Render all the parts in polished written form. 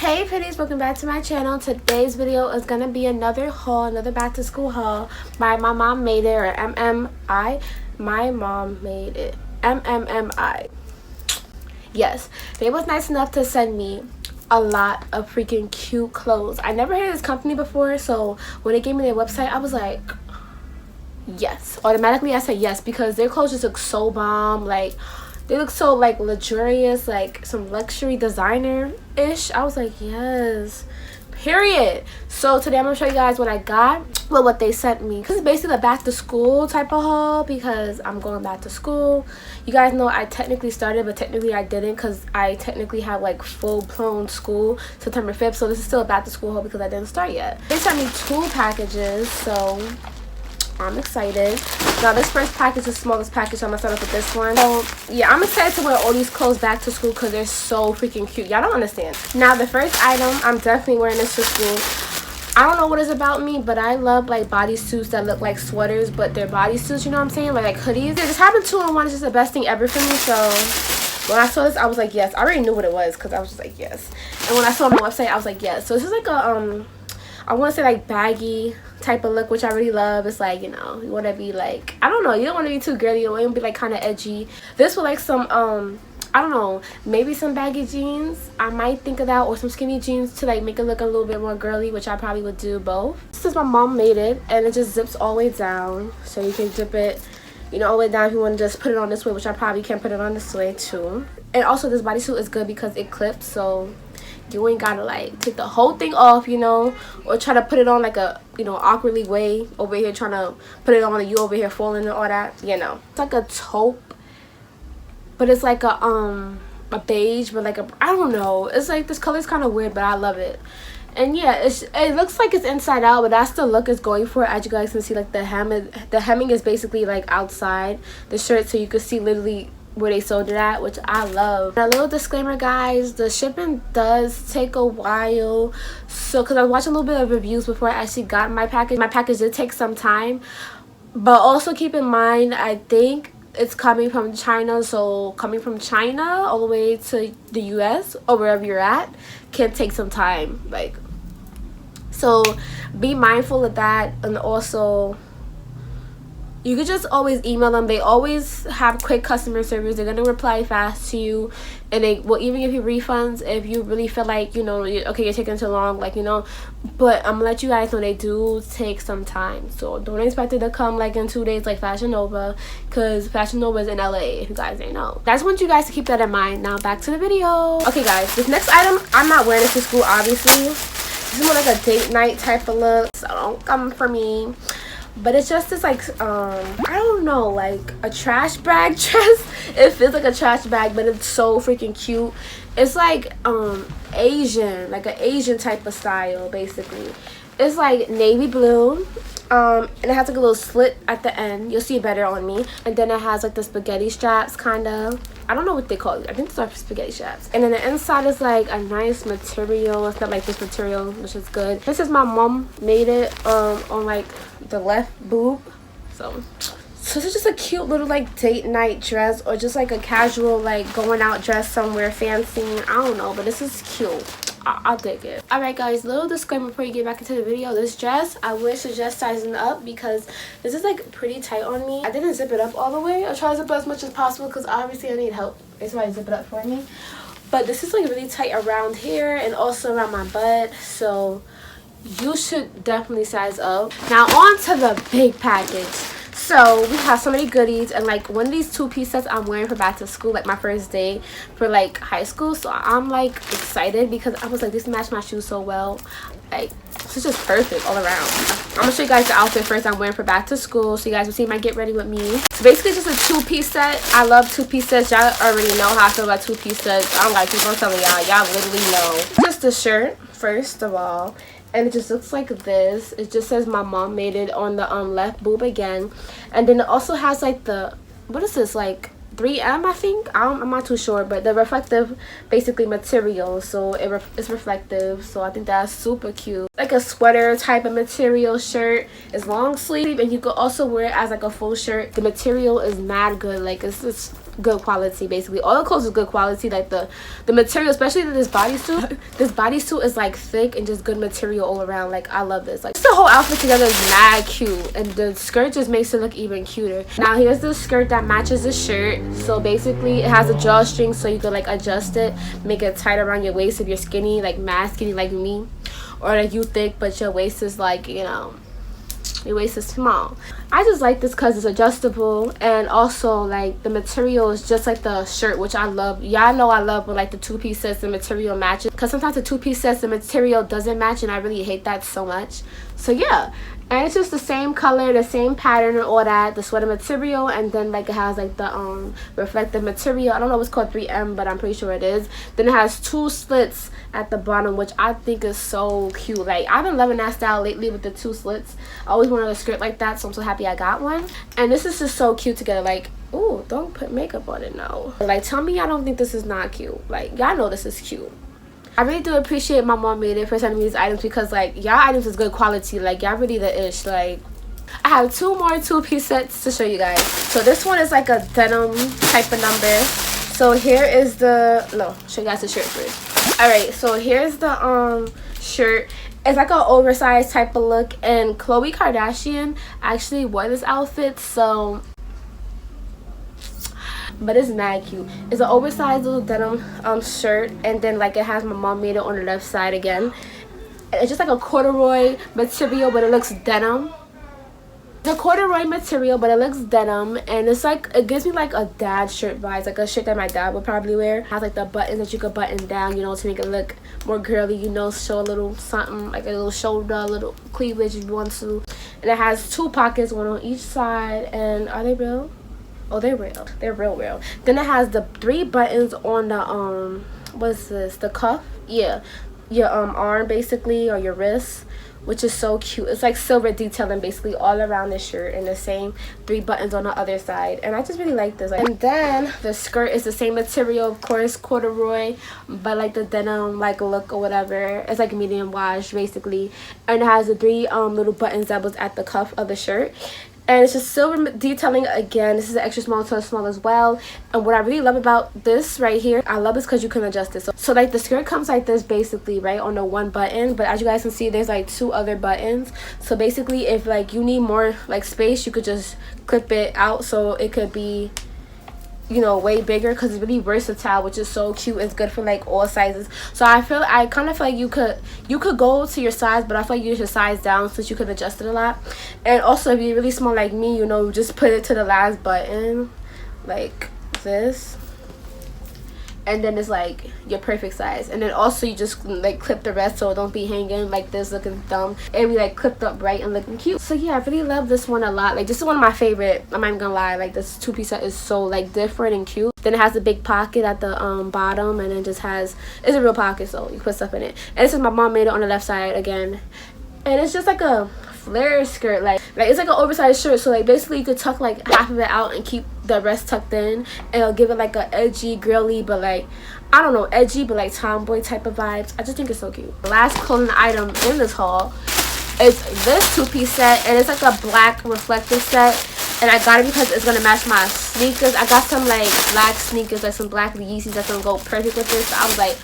Hey pretties, welcome back to my channel. Today's video is gonna be another haul, another back to school haul. My mom made it, or MMI. My mom made it. MMMI. Yes, they was nice enough to send me a lot of freaking cute clothes. I never heard of this company before, so when they gave me their website, I was like, yes. Automatically I said yes, because their clothes just look so bomb. Like, they look so like luxurious, like some luxury designer-ish. I was like, yes, period. So today I'm gonna show you guys what I got, well, what they sent me, because it's basically a back to school type of haul, because I'm going back to school. You guys know I technically started, but technically I didn't, because I technically have like full-blown school September 5th. So this is still a back to school haul because I didn't start yet. They sent me 2 packages, so I'm excited. Now this first package is the smallest package, so I'm gonna start off with this one. So yeah, I'm excited to wear all these clothes back to school because they're so freaking cute. Y'all don't understand. Now the first item, I'm definitely wearing this to school. I don't know what it's about me, but I love like bodysuits that look like sweaters, but they're bodysuits, you know what I'm saying? Like hoodies. They just having 2-in-1 is just the best thing ever for me. So when I saw this, I was like, yes. I already knew what it was because I was just like, yes. And when I saw it on my website, I was like, yes. So this is like a I want to say like baggy type of look, which I really love. It's like, you know, you want to be like, I don't know, you don't want to be too girly, you want to be like kind of edgy. This with like some I don't know, maybe some baggy jeans. I might think of that, or some skinny jeans to like make it look a little bit more girly, which I probably would do both. This is my mom made it, and it just zips all the way down, so you can zip it, you know, all the way down if you want to just put it on this way, which I probably can put it on this way too. And also this bodysuit is good because it clips, so you ain't gotta like take the whole thing off, you know, or try to put it on like a, you know, awkwardly way over here trying to put it on and you over here falling and all that, you know. It's like a taupe, but it's like a beige, but like a, I don't know, it's like this color's kind of weird, but I love it. And yeah, it looks like it's inside out, but that's the look it's going for. As you guys can see, like the hemming is basically like outside the shirt, so you can see literally where they sold it at, which I love. And a little disclaimer, guys, the shipping does take a while, so because I was watching a little bit of reviews before I actually got my package did take some time. But also keep in mind, I think it's coming from China, so coming from China all the way to the US or wherever you're at can take some time, like, so be mindful of that. And also you could just always email them. They always have quick customer service. They're gonna reply fast to you, and they will even give you refunds if you really feel like, you know, okay, you're taking too long, like, you know. But I'm gonna let you guys know they do take some time, so don't expect it to come like in 2 days like Fashion Nova, because Fashion Nova is in LA, if you guys didn't know. I just want you guys to keep that in mind. Now back to the video. Okay guys, this next item, I'm not wearing this to school, obviously. This is more like a date night type of look, so don't come for me. But it's just this like I don't know, like a trash bag dress. It feels like a trash bag, but it's so freaking cute. It's like Asian, like an Asian type of style basically. It's like navy blue, and it has like a little slit at the end. You'll see it better on me. And then it has like the spaghetti straps, kind of. I don't know what they call it. I think these are spaghetti straps. And then the inside is like a nice material. It's not like this material, which is good. This is my mom made it on like the left boob. So this is just a cute little like date night dress, or just like a casual like going out dress somewhere fancy. I don't know, but this is cute. I'll dig it. Alright guys, little disclaimer before you get back into the video. This dress, I would suggest sizing up because this is like pretty tight on me. I didn't zip it up all the way. I try to zip it as much as possible because obviously I need help. It's why I zip it up for me. But this is like really tight around here and also around my butt. So you should definitely size up. Now on to the big package. So we have so many goodies, and like one of these 2-piece sets I'm wearing for back to school, like my first day for like high school. So I'm like excited because I was like, this match my shoes so well. Like this is just perfect all around. I'm gonna show you guys the outfit first I'm wearing for back to school, so you guys will see my get ready with me. So basically just a 2-piece set. I love 2-piece sets. Y'all already know how I feel about 2-piece sets. I don't like people telling y'all literally know. Just the shirt first of all, and it just looks like this. It just says my mom made it on the left boob again, and then it also has like the, what is this, like 3M, I think. I'm not too sure, but the reflective basically material, so it's reflective, so I think that's super cute. Like a sweater type of material shirt. It's long sleeve, and you could also wear it as like a full shirt. The material is mad good. Like it's just good quality. Basically all the clothes is good quality. Like the material, especially this bodysuit. This bodysuit is like thick and just good material all around. Like I love this. Like just the whole outfit together is mad cute, and the skirt just makes it look even cuter. Now here's the skirt that matches the shirt. So basically it has a drawstring, so you can like adjust it, make it tight around your waist if you're skinny, like mad skinny like me, or like you thick but your waist is like, you know, your waist is small. I just like this because it's adjustable, and also like the material is just like the shirt, which I love. Y'all know I love when like the two-piece sets the material matches, because sometimes the two-piece sets the material doesn't match, and I really hate that so much. So yeah, and it's just the same color, the same pattern and all that, the sweater material, and then like it has like the reflective material. I don't know what's called 3M, but I'm pretty sure it is. Then it has 2 slits at the bottom, which I think is so cute. Like I've been loving that style lately with the 2 slits. I always wanted a skirt like that, so I'm so happy I got one. And this is just so cute together. Like, ooh, don't put makeup on it, no. Like tell me y'all don't think this is not cute. Like y'all know this is cute. I really do appreciate my mom made it for sending me these items, because like y'all items is good quality. Like y'all really the ish. Like I have 2 more 2-piece sets to show you guys. So this one is like a denim type of number. So here is the, no, show you guys the shirt first. Alright, so here's the shirt. It's like an oversized type of look, and Khloe Kardashian actually wore this outfit, so, but it's mad cute. It's an oversized little denim shirt, and then like it has my mom made it on the left side again. It's just like a corduroy material, but it looks denim. The corduroy material, but it looks denim, and it's like, it gives me like a dad shirt vibes, like a shirt that my dad would probably wear. It has like the buttons that you could button down, you know, to make it look more girly, you know, show a little something, like a little shoulder, a little cleavage if you want to. And it has 2 pockets, one on each side. And are they real? Oh, they're real. They're real. Then it has the 3 buttons on the what's this, the cuff? Yeah, your arm basically, or your wrist, which is so cute. It's like silver detailing basically all around the shirt, and the same 3 buttons on the other side. And I just really like this. And then the skirt is the same material, of course, corduroy, but like the denim like look or whatever. It's like medium wash basically, and it has the 3 little buttons that was at the cuff of the shirt. And it's just silver detailing again. This is an extra small to a small as well. And what I really love about this right here, I love this because you can adjust it. So like the skirt comes like this basically, right, on the 1 button, but as you guys can see, there's like 2 other buttons. So basically if like you need more like space, you could just clip it out, so it could be, you know, way bigger, because it's really versatile, which is so cute. It's good for like all sizes. So I kind of feel like you could go to your size, but I feel like you should size down since you could adjust it a lot. And also if you're really small like me, you know, just put it to the last button like this, and then it's like your perfect size. And then also you just like clip the rest, so it don't be hanging like this looking dumb. It be like clipped up right and looking cute. So yeah, I really love this one a lot. Like this is one of my favorite. I'm not even gonna lie, like this 2-piece set is so like different and cute. Then it has a big pocket at the bottom, and then just has, it's a real pocket, so you put stuff in it. And this is my mom made it on the left side again, and it's just like a flare skirt, like it's like an oversized shirt. So like basically you could tuck like half of it out and keep the rest tucked in, and it'll give it like a edgy, girly, but like, I don't know, edgy but like tomboy type of vibes. I just think it's so cute. The last clothing item in this haul is this 2-piece set, and it's like a black reflective set, and I got it because it's gonna match my sneakers. I got some like black sneakers, like some black Yeezys that's gonna go perfect with this. So I was like,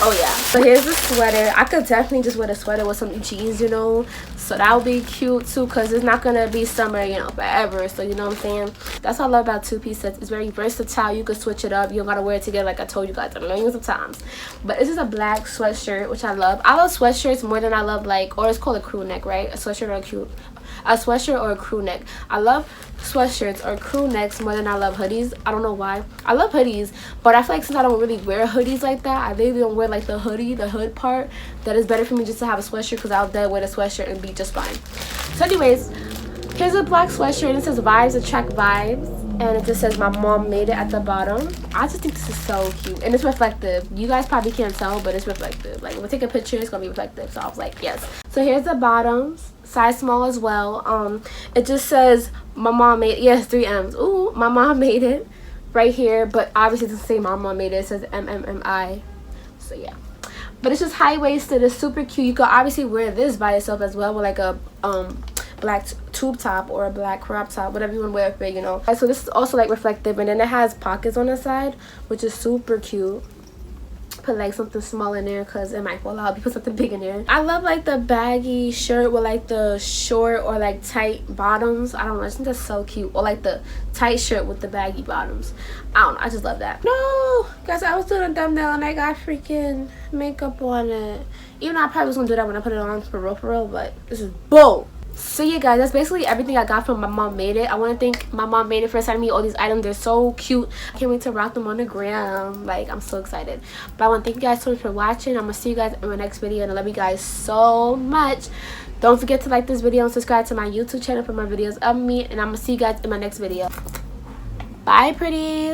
oh yeah. So here's the sweater. I could definitely just wear the sweater with some jeans, you know, so that would be cute too, because it's not gonna be summer, you know, forever. So you know what I'm saying, that's what I love about 2-piece sets. It's very versatile. You could switch it up. You don't gotta wear it together, like I told you guys millions of times. But this is a black sweatshirt, which I love. I love sweatshirts more than I love, like, or it's called a crew neck, right? A sweatshirt or a crew neck. I love sweatshirts or crew necks more than I love hoodies. I don't know why. I love hoodies, but I feel like since I don't really wear hoodies like that, I really don't wear like the hood part, that is better for me just to have a sweatshirt, because I'll dead wear the sweatshirt and be just fine. So anyways, here's a black sweatshirt, and it says vibes attract vibes, and it just says my mom made it at the bottom. I just think this is so cute, and it's reflective. You guys probably can't tell, but it's reflective. Like when we take a picture, it's gonna be reflective. So I was like, yes. So here's the bottoms, size small as well. It just says my mom made it. Yes, 3 M's. Ooh, my mom made it right here, but obviously it doesn't say my mom made it. It says MMMI. So yeah, but it's just high-waisted. It's super cute. You could obviously wear this by itself as well with like a black tube top or a black crop top, whatever you want to wear with it, you know. So this is also like reflective, and then it has pockets on the side, which is super cute. Put like something small in there because it might fall out. You put something big in there. I love like the baggy shirt with like the short or like tight bottoms. I don't know, I think that's so cute. Or like the tight shirt with the baggy bottoms. I don't know, I just love that. No, guys, I was doing a thumbnail and I got freaking makeup on it. Even though I probably was gonna do that when I put it on for real, but this is bull. So yeah, guys, that's basically everything I got from My Mom Made It. I want to thank My Mom Made It for sending me all these items. They're so cute. I can't wait to rock them on the gram. Like, I'm so excited. But I want to thank you guys so much for watching. I'm going to see you guys in my next video, and I love you guys so much. Don't forget to like this video and subscribe to my YouTube channel for more videos of me, and I'm going to see you guys in my next video. Bye, pretties.